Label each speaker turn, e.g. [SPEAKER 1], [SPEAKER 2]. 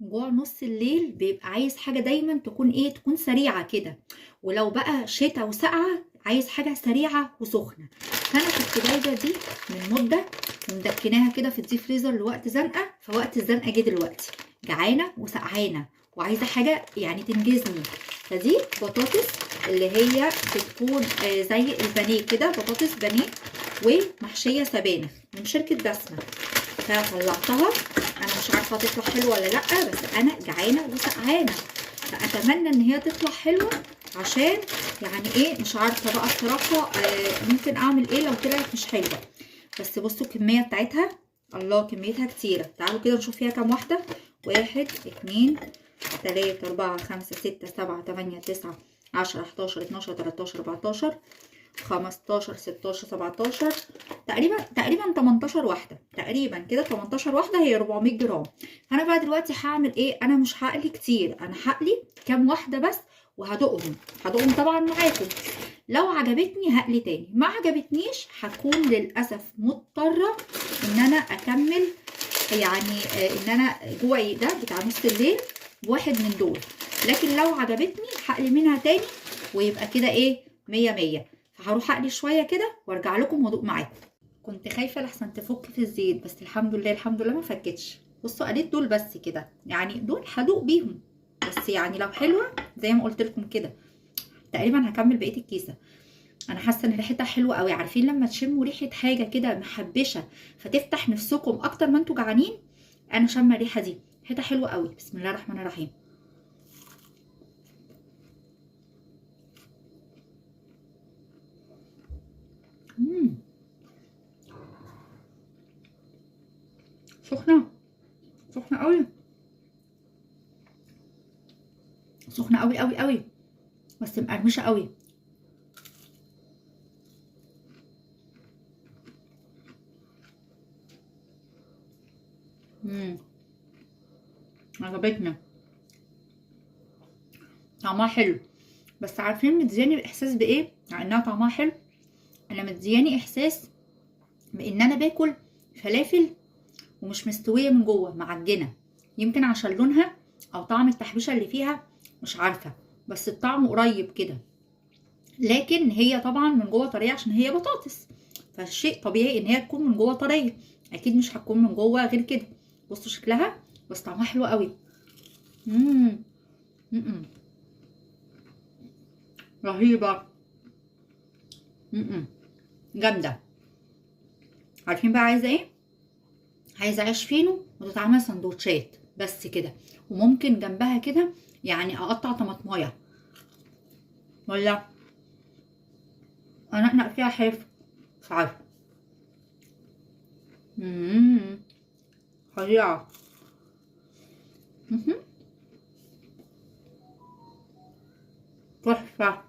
[SPEAKER 1] جوع نص الليل بيبقى عايز حاجة دايما تكون ايه، تكون سريعة كده. ولو بقى شتا وسقعة عايز حاجة سريعة وسخنة. فانا كنت جايبة دي من مدة ومدكناها كده في الديب فريزر لوقت زنقة، فوقت الزنقة جه دلوقتي جعانة وسقعانة وعايزة حاجة يعني تنجزني. فدي بطاطس اللي هي بتكون زي البانيه كده، بطاطس بانيه ومحشية سبانخ من شركة بسمة. فطلعتها، انا مش عارفه هتطلع حلوه ولا لا، بس انا جعانه وسقعانه، فاتمنى ان هي تطلع حلوه. عشان يعني ايه، مش عارفه بقى الصراحه ممكن اعمل ايه لو طلعت مش حلوه. بس بصوا الكميه بتاعتها، الله كميتها كتيره. تعالوا كده نشوف فيها كام واحده. 1 2 3 4 5 6 7 8 9 10 11 12 13 14 15 16 17 تقريبا 18 واحده، تقريبا كده 18 واحده، هي 400 جرام. فانا بقى دلوقتي هعمل ايه، انا مش هقلي كتير، انا هقلي كام واحده بس وهدوقهم طبعا معاكم. لو عجبتني هقلي تاني، ما عجبتنيش هكون للاسف مضطره ان انا اكمل. يعني ان انا جوعي ده بتاع نص الليل واحد من دول. لكن لو عجبتني هقلي منها تاني ويبقى كده ايه، مية مية. فهروح اقلي شويه كده وارجع لكم وادوق معاكم. كنت خايفه لحسن تفك في الزيت، بس الحمد لله الحمد لله ما فكتش. بصوا قليت دول بس كده، يعني دول هدوق بيهم. بس يعني لو حلوه زي ما قلت لكم كده تقريبا هكمل بقيه الكيسه. انا حاسه ان ريحتها حلوه قوي. عارفين لما تشموا ريحه حاجه كده محبشه فتفتح نفسكم اكتر ما انتوا جعانين؟ انا شامه الريحه دي، ريحتها حلوه قوي. بسم الله الرحمن الرحيم. مم. سخنه، سخنه قوي، سخنه قوي قوي قوي، بس مقرمشه قوي. امم عجبتني، طعمها حلو. بس عارفين مدياني الاحساس بايه مع انها طعمها حلو؟ انا مدياني احساس بان انا باكل فلافل ومش مستويه من جوه، معجنه. يمكن عشان لونها او طعم التحبيشه اللي فيها، مش عارفه، بس الطعم قريب كده. لكن هي طبعا من جوه طريه عشان هي بطاطس، فالشيء طبيعي ان هي تكون من جوه طريه. اكيد مش هتكون من جوه غير كده. بصوا شكلها، بس طعمها حلو قوي. امم امم رهيبه. امم جامده. عارفين بقى عايزه ايه؟ عايزه عيش فينو وتتعمل سندوتشات بس كده، وممكن جنبها كده يعني اقطع طماطمايه، ولا انقنق فيها حاف، مش عارفه. امم فظيعه. مهم. تحفه.